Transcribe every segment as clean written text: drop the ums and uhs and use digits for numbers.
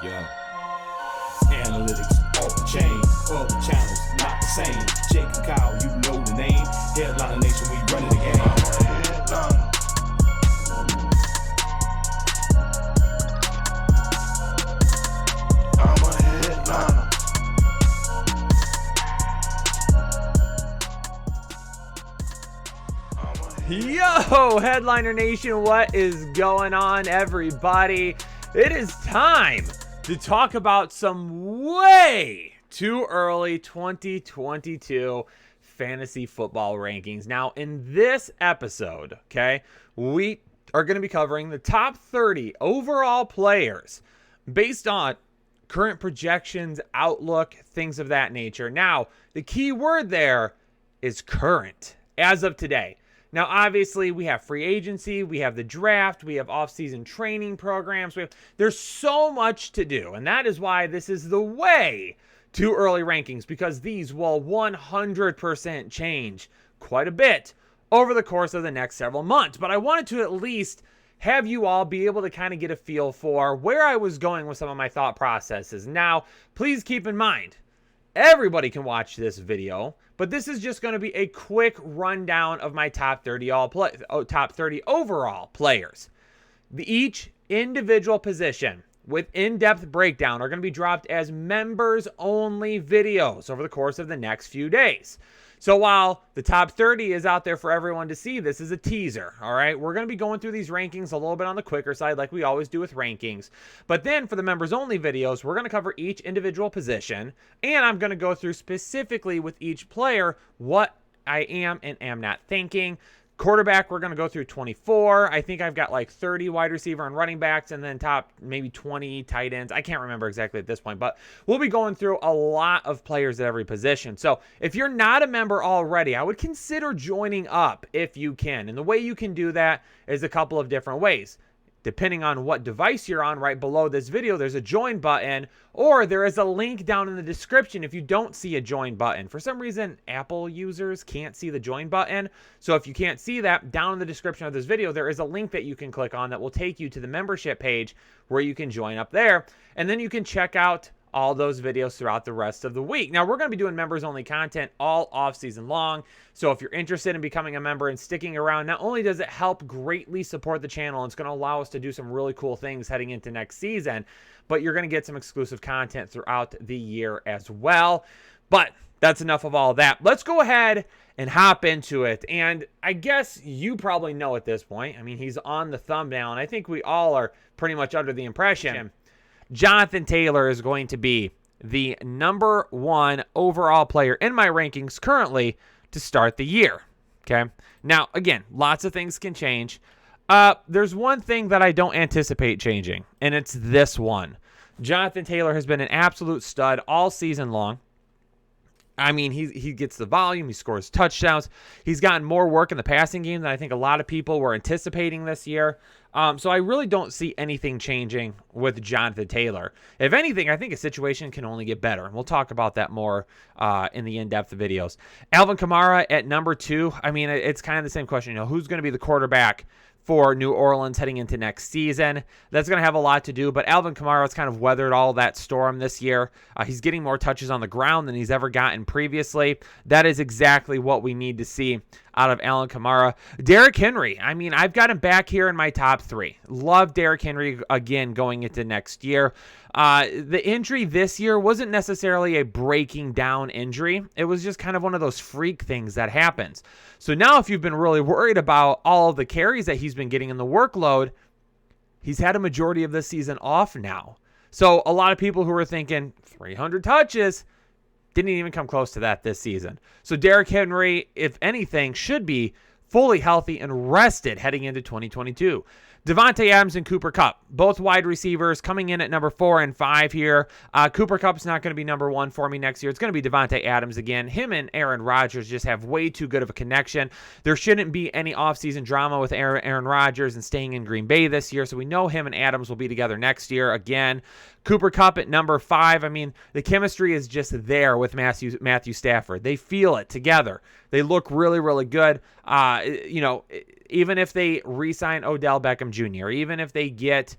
Yeah. Analytics off the chain, other channels not the same. Jake and Kyle, you know the name. Headliner Nation, we running the game. I'm a headliner. Yo, Headliner Nation, what is going on, everybody? It is time to talk about some way too early 2022 fantasy football rankings. Now, in this episode, okay, we are going to be covering the top 30 overall players based on current projections, outlook, things of that nature. Now, the key word there is current, as of today. Now, obviously, we have free agency, we have the draft, we have off-season training programs. There's so much to do, and that is why this is the way too early rankings, because these will 100% change quite a bit over the course of the next several months. But I wanted to at least have you all be able to kind of get a feel for where I was going with some of my thought processes. Now, please keep in mind, everybody can watch this video, but this is just going to be a quick rundown of my top 30 overall players. Each individual position with in-depth breakdown are going to be dropped as members-only videos over the course of the next few days. So while the top 30 is out there for everyone to see, this is a teaser, all right? We're going to be going through these rankings a little bit on the quicker side like we always do with rankings. But then for the members-only videos, we're going to cover each individual position, and I'm going to go through specifically with each player what I am and am not thinking. Quarterback, we're going to go through 24. I think I've got like 30 wide receiver and running backs, and then top maybe 20 tight ends. I can't remember exactly at this point, but we'll be going through a lot of players at every position. So if you're not a member already, I would consider joining up if you can. And the way you can do that is a couple of different ways. Depending on what device you're on, right below this video, there's a join button, or there is a link down in the description if you don't see a join button. For some reason, Apple users can't see the join button. So if you can't see that, down in the description of this video, there is a link that you can click on that will take you to the membership page where you can join up there. And then you can check out all those videos throughout the rest of the week. Now, we're going to be doing members-only content all off-season long. So if you're interested in becoming a member and sticking around, not only does it help greatly support the channel, it's going to allow us to do some really cool things heading into next season, but you're going to get some exclusive content throughout the year as well. But that's enough of all that. Let's go ahead and hop into it. And I guess you probably know at this point, I mean, he's on the thumbnail, and I think we all are pretty much under the impression Jonathan Taylor is going to be the number one overall player in my rankings currently to start the year. Okay. Now, again, lots of things can change. There's one thing that I don't anticipate changing, and it's this one. Jonathan Taylor has been an absolute stud all season long. I mean, he gets the volume. He scores touchdowns. He's gotten more work in the passing game than I think a lot of people were anticipating this year. So I really don't see anything changing with Jonathan Taylor. If anything, I think his situation can only get better. And we'll talk about that more in the in-depth videos. Alvin Kamara at number 2. I mean, it's kind of the same question. You know, who's going to be the quarterback for New Orleans heading into next season? That's going to have a lot to do, but Alvin Kamara's kind of weathered all that storm this year. He's getting more touches on the ground than he's ever gotten previously. That is exactly what we need to see out of Alvin Kamara. Derrick Henry, I mean, I've got him back here in my top 3. Love Derrick Henry again going into next year. The injury this year wasn't necessarily a breaking down injury. It was just kind of one of those freak things that happens. So now if you've been really worried about all of the carries that he's been getting in the workload, he's had a majority of this season off now. So a lot of people who were thinking 300 touches didn't even come close to that this season. So Derrick Henry, if anything, should be fully healthy and rested heading into 2022. Devontae Adams and Cooper Kupp, both wide receivers coming in at number 4 and 5 here. Cooper Kupp's not going to be number 1 for me next year. It's going to be Devontae Adams again. Him and Aaron Rodgers just have way too good of a connection. There shouldn't be any offseason drama with Aaron Rodgers and staying in Green Bay this year, so we know him and Adams will be together next year again. Cooper Kupp at number 5. I mean, the chemistry is just there with Matthew Stafford. They feel it together. They look really, really good. even if they re-sign Odell Beckham Jr., even if they get,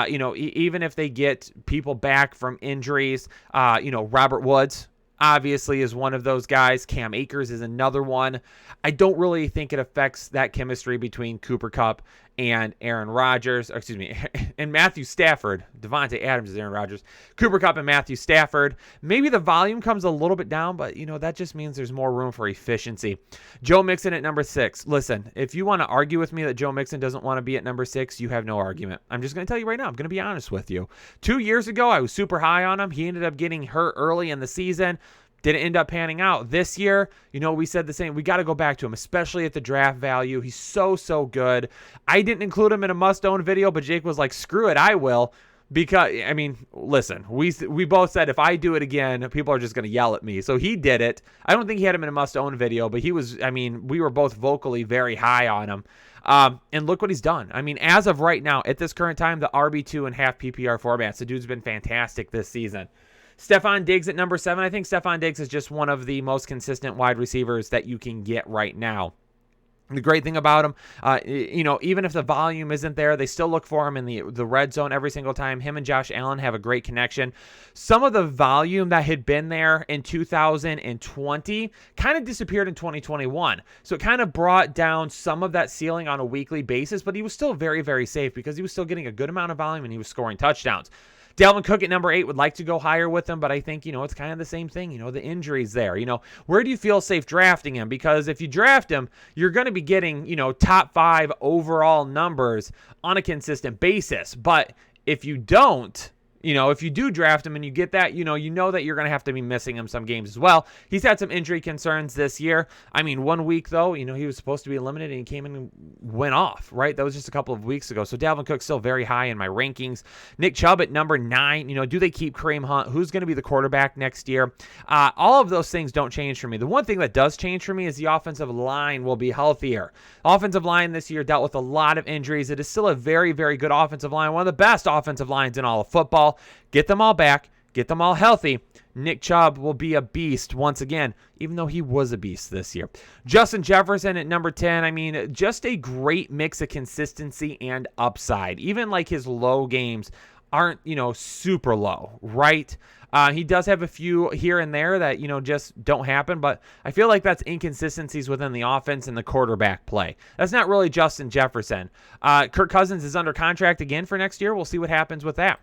even if they get people back from injuries, Robert Woods obviously is one of those guys. Cam Akers is another one. I don't really think it affects that chemistry between Cooper Kupp and Aaron Rodgers, and Matthew Stafford. Devontae Adams is Aaron Rodgers. Cooper Kupp and Matthew Stafford. Maybe the volume comes a little bit down, but, that just means there's more room for efficiency. Joe Mixon at number 6. Listen, if you want to argue with me that Joe Mixon doesn't want to be at number 6, you have no argument. I'm just going to tell you right now. I'm going to be honest with you. 2 years ago, I was super high on him. He ended up getting hurt early in the season. Didn't end up panning out. This year, we said the same. We got to go back to him, especially at the draft value. He's so good. I didn't include him in a must-own video, but Jake was like, screw it, I will. Because, listen, we both said if I do it again, people are just going to yell at me. So he did it. I don't think he had him in a must-own video, but we were both vocally very high on him. And look what he's done. As of right now, at this current time, the RB2 and half PPR formats, the dude's been fantastic this season. Stephon Diggs at number 7. I think Stephon Diggs is just one of the most consistent wide receivers that you can get right now. The great thing about him, even if the volume isn't there, they still look for him in the red zone every single time. Him and Josh Allen have a great connection. Some of the volume that had been there in 2020 kind of disappeared in 2021. So it kind of brought down some of that ceiling on a weekly basis, but he was still very, very safe because he was still getting a good amount of volume and he was scoring touchdowns. Dalvin Cook at number 8 would like to go higher with him, but I think, it's kind of the same thing. The injuries there. Where do you feel safe drafting him? Because if you draft him, you're going to be getting, top 5 overall numbers on a consistent basis. But if you don't, if you do draft him and you get that, you know that you're going to have to be missing him some games as well. He's had some injury concerns this year. 1 week, though, he was supposed to be eliminated and he came in and went off, right? That was just a couple of weeks ago. So Dalvin Cook's still very high in my rankings. Nick Chubb at number 9. Do they keep Kareem Hunt? Who's going to be the quarterback next year? All of those things don't change for me. The one thing that does change for me is the offensive line will be healthier. Offensive line this year dealt with a lot of injuries. It is still a very, very good offensive line. One of the best offensive lines in all of football. Get them all back. Get them all healthy. Nick Chubb will be a beast once again, even though he was a beast this year. Justin Jefferson at number 10. Just a great mix of consistency and upside. Even like his low games aren't, super low, right? He does have a few here and there that, just don't happen, but I feel like that's inconsistencies within the offense and the quarterback play. That's not really Justin Jefferson. Kirk Cousins is under contract again for next year. We'll see what happens with that.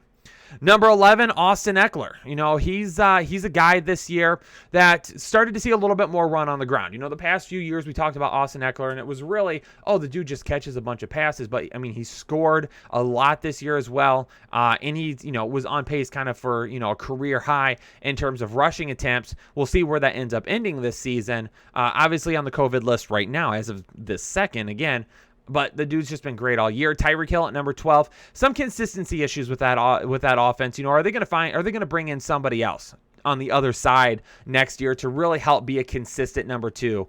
Number 11, Austin Eckler. He's a guy this year that started to see a little bit more run on the ground. The past few years we talked about Austin Eckler, and it was really, the dude just catches a bunch of passes. But, he scored a lot this year as well. And he, was on pace kind of for, a career high in terms of rushing attempts. We'll see where that ends up ending this season. Obviously on the COVID list right now as of this second, again. But the dude's just been great all year. Tyreek Hill at number 12. Some consistency issues with that offense. Are they going to bring in somebody else on the other side next year to really help be a consistent number 2?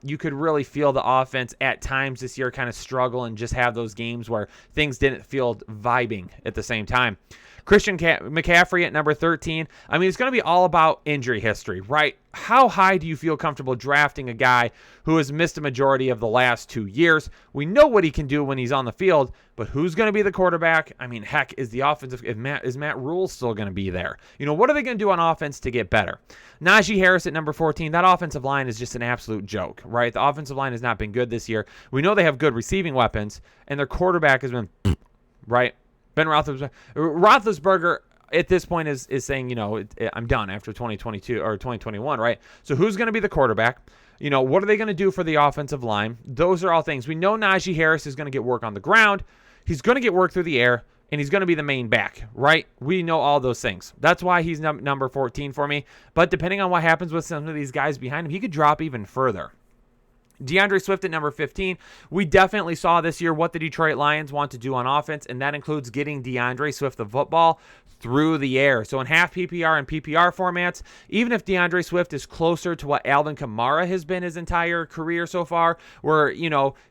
You could really feel the offense at times this year kind of struggle and just have those games where things didn't feel vibing at the same time. Christian McCaffrey at number 13. It's going to be all about injury history, right? How high do you feel comfortable drafting a guy who has missed a majority of the last 2 years? We know what he can do when he's on the field, but who's going to be the quarterback? Heck, is Matt Rule still going to be there? What are they going to do on offense to get better? Najee Harris at number 14. That offensive line is just an absolute joke, right? The offensive line has not been good this year. We know they have good receiving weapons, and their quarterback has been, right? Ben Roethlisberger at this point is saying, I'm done after 2022 or 2021, right? So who's going to be the quarterback? What are they going to do for the offensive line? Those are all things. We know Najee Harris is going to get work on the ground. He's going to get work through the air, and he's going to be the main back, right? We know all those things. That's why he's number 14 for me. But depending on what happens with some of these guys behind him, he could drop even further. DeAndre Swift at number 15. We definitely saw this year what the Detroit Lions want to do on offense, and that includes getting DeAndre Swift the football through the air. So in half PPR and PPR formats, even if DeAndre Swift is closer to what Alvin Kamara has been his entire career so far, where,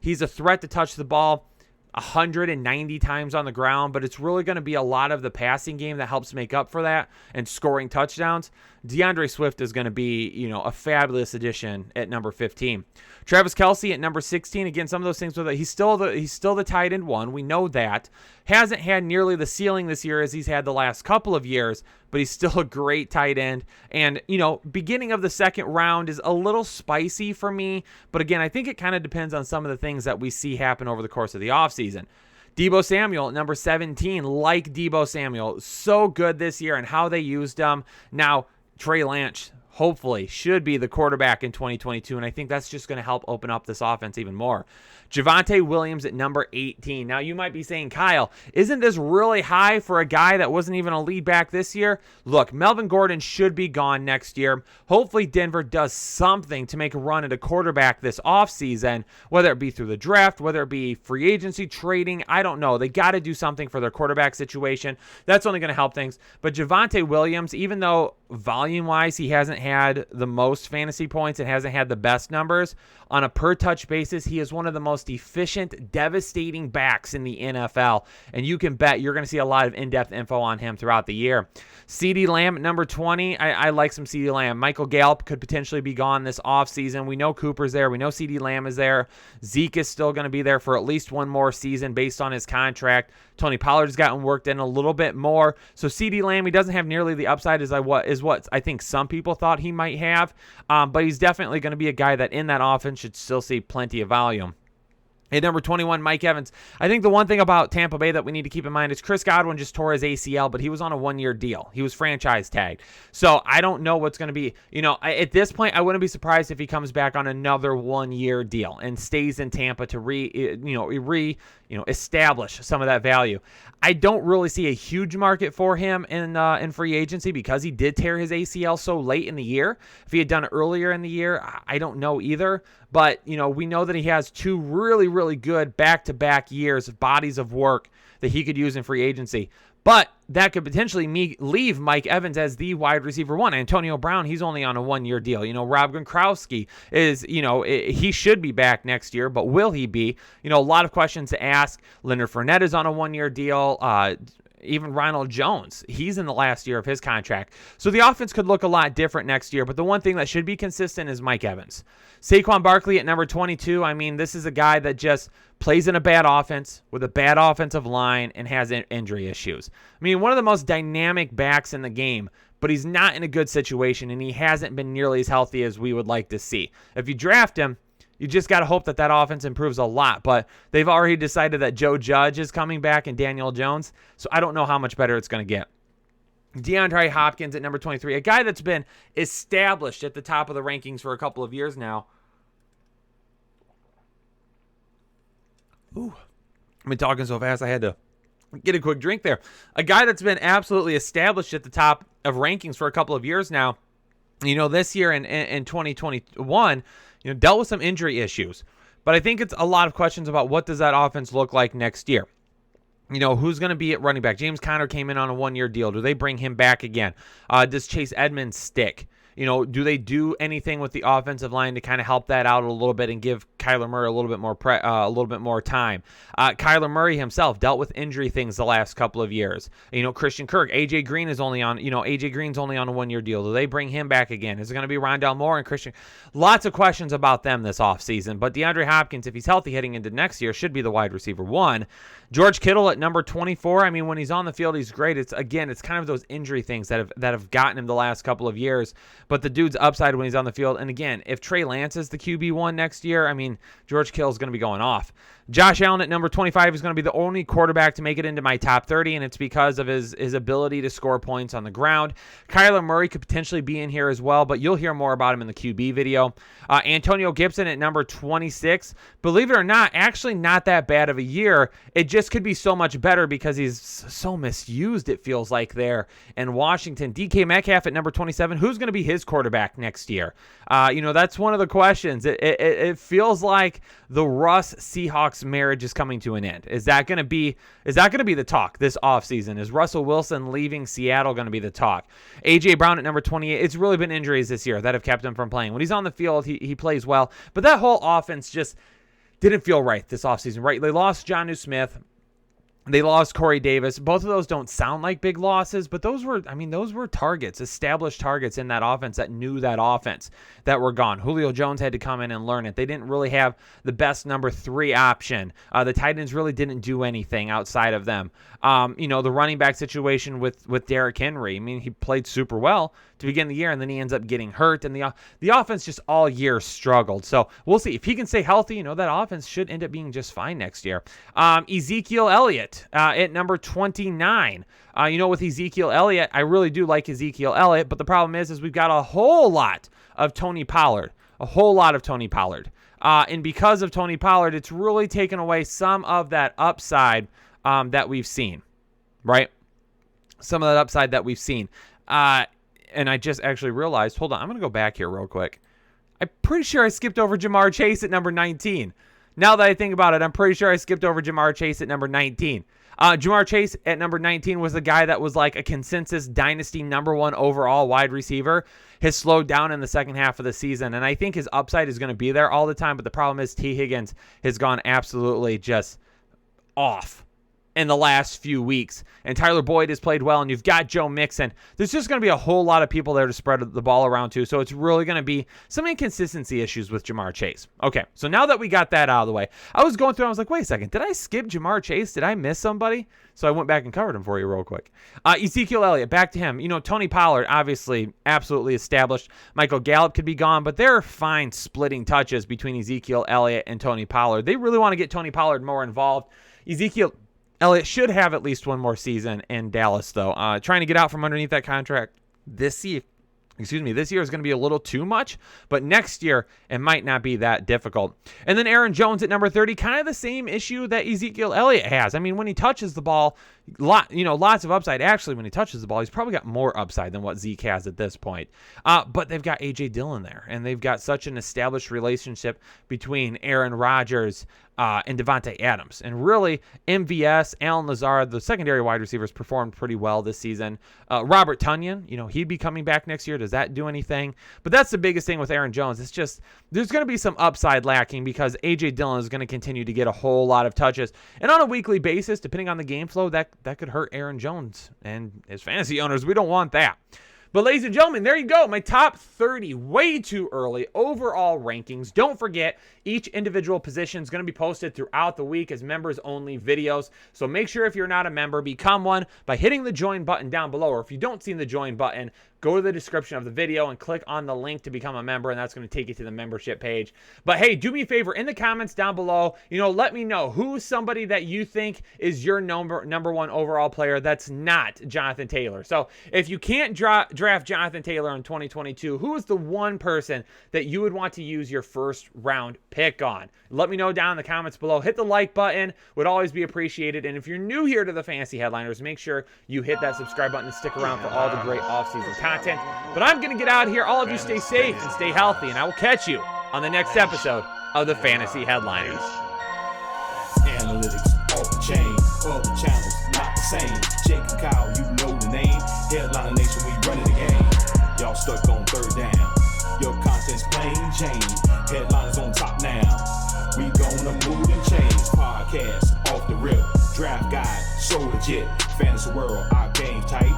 he's a threat to touch the ball, 190 times on the ground, but it's really going to be a lot of the passing game that helps make up for that and scoring touchdowns. DeAndre Swift is going to be, a fabulous addition at number 15. Travis Kelce at number 16. Again, some of those things with it. He's still the tight end one. We know that. Hasn't had nearly the ceiling this year as he's had the last couple of years, but he's still a great tight end. And, beginning of the second round is a little spicy for me. But again, I think it kind of depends on some of the things that we see happen over the course of the offseason. Deebo Samuel at number 17, like Deebo Samuel, so good this year and how they used him. Now, Trey Lance hopefully should be the quarterback in 2022, and I think that's just going to help open up this offense even more. Javonte Williams at number 18. Now, you might be saying, Kyle, isn't this really high for a guy that wasn't even a lead back this year? Look, Melvin Gordon should be gone next year. Hopefully, Denver does something to make a run at a quarterback this offseason, whether it be through the draft, whether it be free agency, trading, I don't know. They got to do something for their quarterback situation. That's only going to help things. But Javonte Williams, even though volume-wise he hasn't had the most fantasy points and hasn't had the best numbers, on a per-touch basis, he is one of the most efficient, devastating backs in the NFL, and you can bet you're going to see a lot of in-depth info on him throughout the year. CeeDee Lamb at number 20. I like some CeeDee Lamb. Michael Gallup could potentially be gone this offseason. We know Cooper's there. We know CeeDee Lamb is there. Zeke is still going to be there for at least one more season based on his contract. Tony Pollard's gotten worked in a little bit more. So CeeDee Lamb, he doesn't have nearly the upside as what I think some people thought he might have, but he's definitely going to be a guy that in that offense should still see plenty of volume. At number 21, Mike Evans. I think the one thing about Tampa Bay that we need to keep in mind is Chris Godwin just tore his ACL, but he was on a one-year deal. He was franchise tagged. So I don't know what's going to be. At this point, I wouldn't be surprised if he comes back on another one-year deal and stays in Tampa to establish some of that value. I don't really see a huge market for him in free agency because he did tear his ACL so late in the year. If he had done it earlier in the year, I don't know either. But, we know that he has two really, really good back-to-back years of bodies of work that he could use in free agency. But that could potentially leave Mike Evans as the wide receiver one. Antonio Brown, he's only on a one-year deal. Rob Gronkowski is, he should be back next year, but will he be? A lot of questions to ask. Leonard Fournette is on a one-year deal. Even Ronald Jones, he's in the last year of his contract. So the offense could look a lot different next year, but the one thing that should be consistent is Mike Evans. Saquon Barkley at number 22, this is a guy that just plays in a bad offense with a bad offensive line and has injury issues. One of the most dynamic backs in the game, but he's not in a good situation, and he hasn't been nearly as healthy as we would like to see. If you draft him, you just got to hope that offense improves a lot. But they've already decided that Joe Judge is coming back and Daniel Jones. So I don't know how much better it's going to get. DeAndre Hopkins at number 23, a guy that's been established at the top of the rankings for a couple of years now. Ooh, I've been talking so fast I had to get a quick drink there. A guy that's been absolutely established at the top of rankings for a couple of years now. This year in 2021, dealt with some injury issues. But I think it's a lot of questions about what does that offense look like next year. Who's going to be at running back? James Conner came in on a one-year deal. Do they bring him back again? Does Chase Edmonds stick? Do they do anything with the offensive line to kind of help that out a little bit and give Kyler Murray a little bit more time? Kyler Murray himself dealt with injury things the last couple of years. Christian Kirk, AJ Green's only on a one-year deal. Do they bring him back again? Is it going to be Rondale Moore and Christian? Lots of questions about them this offseason. But DeAndre Hopkins, if he's healthy heading into next year, should be the wide receiver one. George Kittle at number 24. When he's on the field, he's great. It's kind of those injury things that have gotten him the last couple of years. But the dude's upside when he's on the field. And again, if Trey Lance is the QB1 next year, George Kittle's going to be going off. Josh Allen at number 25 is going to be the only quarterback to make it into my top 30, and it's because of his ability to score points on the ground. Kyler Murray could potentially be in here as well, but you'll hear more about him in the QB video. Antonio Gibson at number 26. Believe it or not, actually not that bad of a year. It just could be so much better because he's so misused, it feels like, there in Washington. DK Metcalf at number 27. Who's going to be his quarterback next year? That's one of the questions. It feels like the Russ Seahawks marriage is coming to an end. Is that going to be the talk this offseason? Is Russell Wilson leaving Seattle going to be the talk? AJ Brown at number 28. It's really been injuries this year that have kept him from playing. When he's on the field, he plays well, but that whole offense just didn't feel right this offseason, right? They lost Jonnu Smith. They lost Corey Davis. Both of those don't sound like big losses, but those were targets, established targets in that offense that knew that offense that were gone. Julio Jones had to come in and learn it. They didn't really have the best number 3 option. The tight ends really didn't do anything outside of them. The running back situation with Derrick Henry. I mean, he played super well to begin the year, and then he ends up getting hurt, and the offense just all year struggled. So we'll see. If he can stay healthy, that offense should end up being just fine next year. Ezekiel Elliott at number 29. With Ezekiel Elliott, I really do like Ezekiel Elliott, but the problem is we've got a whole lot of Tony Pollard. And because of Tony Pollard, it's really taken away some of that upside that we've seen, right? Some of that upside that we've seen. And I just actually realized, hold on, I'm going to go back here real quick. I'm pretty sure I skipped over Jamar Chase at number 19. Now that I think about it, I'm pretty sure I skipped over Jamar Chase at number 19. Jamar Chase at number 19 was the guy that was like a consensus dynasty number 1 overall wide receiver. Has slowed down in the second half of the season, and I think his upside is going to be there all the time, but the problem is T. Higgins has gone absolutely just off in the last few weeks, and Tyler Boyd has played well, and you've got Joe Mixon. There's just going to be a whole lot of people there to spread the ball around to, so it's really going to be some inconsistency issues with Jamar Chase. Okay, so now that we got that out of the way, I was going through, I was like, wait a second, did I skip Jamar Chase? Did I miss somebody? So I went back and covered him for you real quick. Ezekiel Elliott, back to him. Tony Pollard, obviously, absolutely established. Michael Gallup could be gone, but they're fine splitting touches between Ezekiel Elliott and Tony Pollard. They really want to get Tony Pollard more involved. Ezekiel Elliott should have at least one more season in Dallas, though. Trying to get out from underneath that contract this year is going to be a little too much, but next year it might not be that difficult. And then Aaron Jones at number 30, kind of the same issue that Ezekiel Elliott has. I mean, when he touches the ball, lots of upside. Actually, when he touches the ball, he's probably got more upside than what Zeke has at this point. But they've got A.J. Dillon there, and they've got such an established relationship between Aaron Rodgers and Devontae Adams. And really, MVS, Allen Lazard, the secondary wide receivers performed pretty well this season. Robert Tonyan, he'd be coming back next year. Does that do anything? But that's the biggest thing with Aaron Jones. It's just there's going to be some upside lacking because A.J. Dillon is going to continue to get a whole lot of touches. And on a weekly basis, depending on the game flow, that could hurt Aaron Jones and his fantasy owners. We don't want that. But ladies and gentlemen, there you go. My top 30 way too early overall rankings. Don't forget, each individual position is going to be posted throughout the week as members only videos. So make sure if you're not a member, become one by hitting the join button down below. Or if you don't see the join button, go to the description of the video and click on the link to become a member, and that's going to take you to the membership page. But hey, do me a favor, in the comments down below, let me know who's somebody that you think is your number 1 overall player that's not Jonathan Taylor. So if you can't draft Jonathan Taylor in 2022, who is the one person that you would want to use your first round pick on? Let me know down in the comments below. Hit the like button, would always be appreciated. And if you're new here to the Fantasy Headliners, make sure you hit that subscribe button and stick around for all the great offseason content. But I'm going to get out of here. All of you stay safe and stay healthy, and I will catch you on the next episode of the Fantasy Headliners. Analytics off the chain, other channels not the same. Jake and Kyle, you know the name. Headliner Nation, we running the game. Y'all stuck on third down. Your content's plain Jane. Headliners on top now. We gonna move and change. Podcast off the rip. Draft guide, so legit. Fantasy world, our game tight.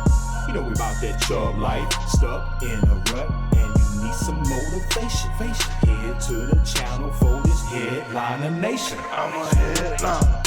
We about that chubb life. Stuck in a rut and you need some motivation. Head to the channel for this Headliner Nation. I'm a headliner.